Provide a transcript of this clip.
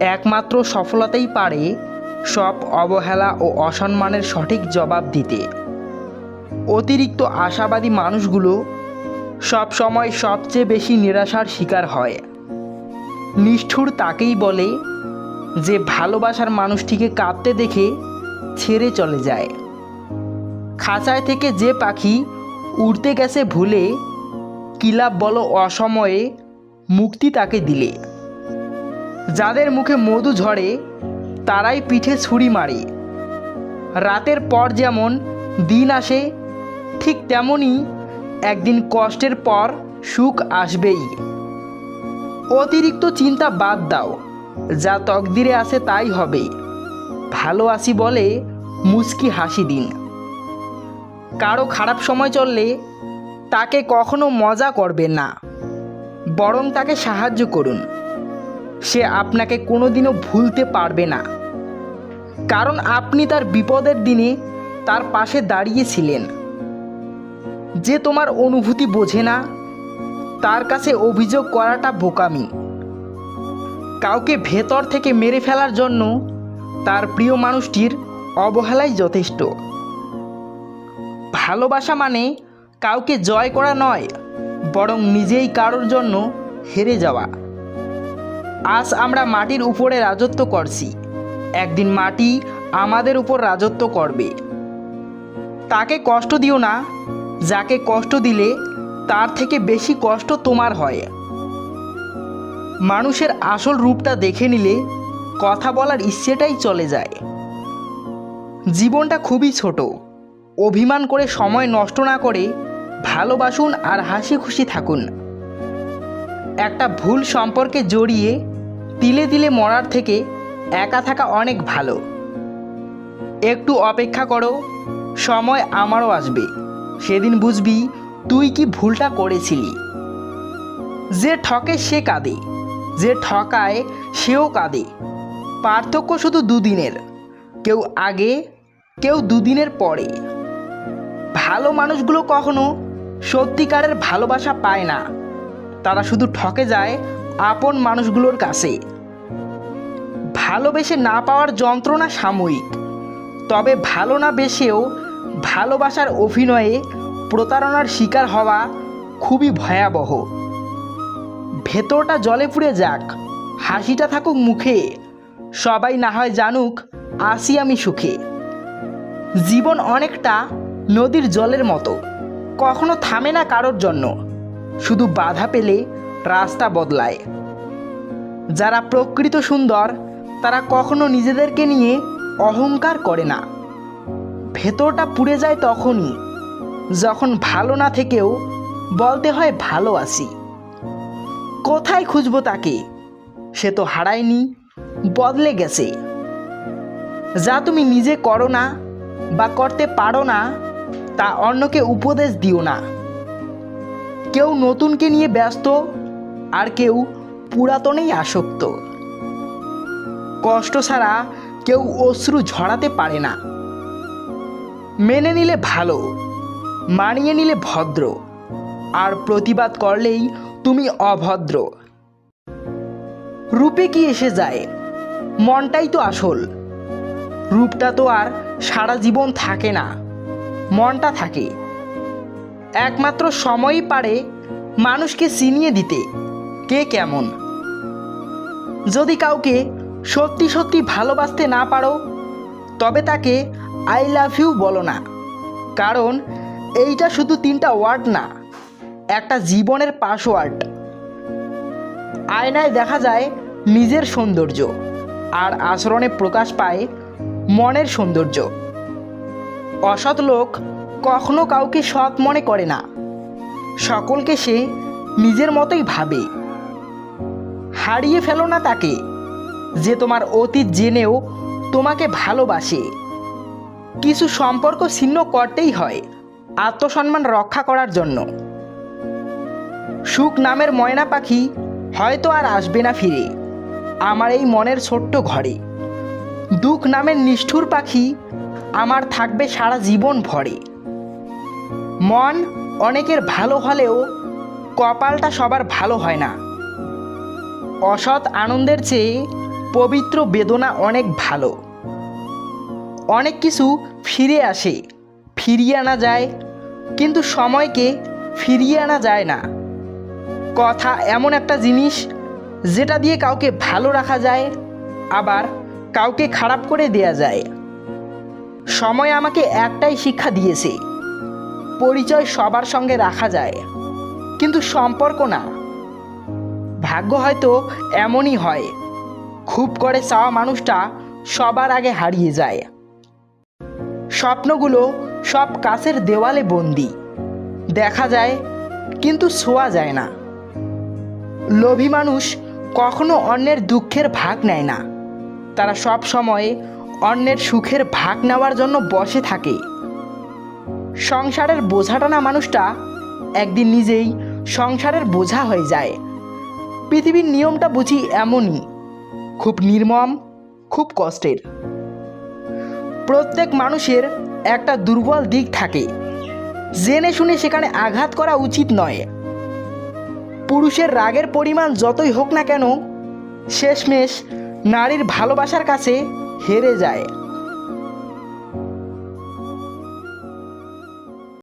একমাত্র সফলতাই পারে সব অবহেলা ও অসম্মানের সঠিক জবাব দিতে। অতিরিক্ত আশাবাদী মানুষগুলো সব সময় সবচেয়ে বেশি নিরাশার শিকার হয়। নিষ্ঠুর তাকেই বলে যে ভালোবাসার মানুষটিকে কাঁদতে দেখে ছেড়ে চলে যায়। খাঁচায় থেকে যে পাখি উড়তে গেছে ভুলে, কি লাভ বলো অসময়ে মুক্তি তাকে দিলে। যাদের মুখে মধু ঝরে তারাই পিঠে ছুরি মারে। রাতের পর যেমন দিন আসে, ঠিক তেমনই একদিন কষ্টের পর সুখ আসবেই। অতিরিক্ত চিন্তা বাদ দাও, যা তকদিরে আছে তাই হবে। ভালো আছি বলে মুচকি হাসি দিন। কারো খারাপ সময় চললে তাকে কখনো মজা করবেন না, বরং তাকে সাহায্য করুন। সে আপনাকে কোনোদিনও ভুলতে পারবে না, কারণ আপনি তার বিপদের দিনে তার পাশে দাঁড়িয়েছিলেন। যে তোমার অনুভূতি বোঝে না, তার কাছে অভিযোগ করাটা বোকামি। কাউকে ভেতর থেকে মেরে ফেলার জন্য তার প্রিয় মানুষটির অবহেলাই যথেষ্ট। ভালোবাসা মানে কাউকে জয় করা নয়, বরং নিজেই কারোর জন্য হেরে যাওয়া। আজ আমরা মাটির উপরে রাজত্ব করছি, একদিন মাটি আমাদের উপর রাজত্ব করবে। তাকে কষ্ট দিও না, যাকে কষ্ট দিলে তার থেকে বেশি কষ্ট তোমার হয়। মানুষের আসল রূপটা দেখে নিলে কথা বলার ইচ্ছেটাই চলে যায়। জীবনটা খুবই ছোট, অভিমান করে সময় নষ্ট না করে ভালোবাসুন আর হাসি খুশি থাকুন। একটা ভুল সম্পর্কে জড়িয়ে তিলে তিলে মরার থেকে একা থাকা অনেক ভালো। একটু অপেক্ষা করো, সময় আমারও আসবে, সেদিন বুঝবি তুই কি ভুলটা করেছিলি। যে ঠকে সে কাঁদে, যে ঠকায় সেও কাঁদে। পার্থক্য শুধু দুদিনের, কেউ আগে কেউ দুদিনের পরে। ভালো মানুষগুলো কখনো সত্যিকারের ভালোবাসা পায় না, তারা শুধু ঠকে যায় আপন মানুষগুলোর কাছে। ভালোবেসে না পাওয়ার যন্ত্রণা সাময়িক, তবে ভালো না বেসেও ভালোবাসার অভিনয়ে প্রতারণার শিকার হওয়া খুবই ভয়াবহ। ভেতরটা জলে পুড়ে যাক, হাসিটা থাকুক মুখে, সবাই না হয় জানুক আছি আমি সুখে। জীবন অনেকটা নদীর জলের মতো, কখনো থামে না কারোর জন্য, শুধু বাধা পেলে রাস্তা বদলায়। যারা প্রকৃত সুন্দর তারা কখনো নিজেদেরকে নিয়ে অহংকার করে না। ভেতরটা পুড়ে যায় তখনই যখন ভালো না থেকেও বলতে হয় ভালো আছি। কোথায় খুঁজবো তাকে, সে তো হারায়নি, বদলে গেছে। যা তুমি নিজে করো না বা করতে পারো না, তা অন্যকে উপদেশ দিও না। কেউ নতুনকে নিয়ে ব্যস্ত, আর কেউ পুরাতনেই আসক্ত। কষ্ট ছাড়া কেউ অশ্রু ঝরাতে পারে না। মেনে নিলে ভালো, মানিয়ে নিলে ভদ্র, আর প্রতিবাদ করলেই তুমি অভদ্র। রূপে কি এসে যায়, মনটাই তো আসল। রূপটা তো আর সারা জীবন থাকে না, মনটা থাকে। একমাত্র সময়ই পারে মানুষকে চিনিয়ে দিতে কে কেমন। যদি কাউকে সত্যি সত্যি ভালোবাসতে না পারো, তবে তাকে আই লাভ ইউ বলো না, কারণ এইটা শুধু 3টা ওয়ার্ড না, একটা জীবনের পাসওয়ার্ড। আয়নায় দেখা যায় নিজের সৌন্দর্য, আর আচরণে প্রকাশ পায় মনের সৌন্দর্য। অসৎ লোক কখনো কাউকে সৎ মনে করে না, সকলকে সে নিজের মতোই ভাবে। হারিয়ে ফেলো না তাকে যে তোমার অতীত জেনেও তোমাকে ভালোবাসে। কিছু সম্পর্ক ছিন্ন করতেই হয় আত্মসম্মান রক্ষা করার জন্য। সুখ নামের ময়না পাখি হয়তো আর আসবে না ফিরে আমার এই মনের ছোট্ট ঘরে। দুঃখ নামের নিষ্ঠুর পাখি আমার থাকবে সারা জীবন ভরে। মন অনেকের ভালো হলেও কপালটা সবার ভালো হয় না। অসৎ আনন্দের চেয়ে পবিত্র বেদনা অনেক ভালো। অনেক কিছু ফিরে আসে, ফিরিয়ে আনা যায়, কিন্তু সময়কে ফিরিয়ে আনা যায় না। কথা এমন একটা জিনিস যেটা দিয়ে কাউকে ভালো রাখা যায়, আবার কাউকে খারাপ করে দেয়া যায়। সময় আমাকে একটাই শিক্ষা দিয়েছে, পরিচয় সবার সঙ্গে রাখা যায়, কিন্তু সম্পর্ক না। ভাগ্য হয়তো এমনই হয়, খুব করে চাওয়া মানুষটা সবার আগে হারিয়ে যায়। স্বপ্নগুলো সব কাছের দেওয়ালে বন্দি, দেখা যায় কিন্তু ছোঁয়া যায় না। লোভী মানুষ কখনো অন্যের দুঃখের ভাগ নেয় না, তারা সব সময় অন্যের সুখের ভাগ নেওয়ার জন্য বসে থাকে। সংসারের বোঝা টানা মানুষটা একদিন নিজেই সংসারের বোঝা হয়ে যায়। পৃথিবীর নিয়মটা বুঝি এমনই, খুব নির্মম, খুব কষ্টের। প্রত্যেক মানুষের একটা দুর্বল দিক থাকে, জেনে শুনে সেখানে আঘাত করা উচিত নয়। পুরুষের রাগের পরিমাণ যতই হোক না কেন, শেষমেশ নারীর ভালোবাসার কাছে হেরে যায়।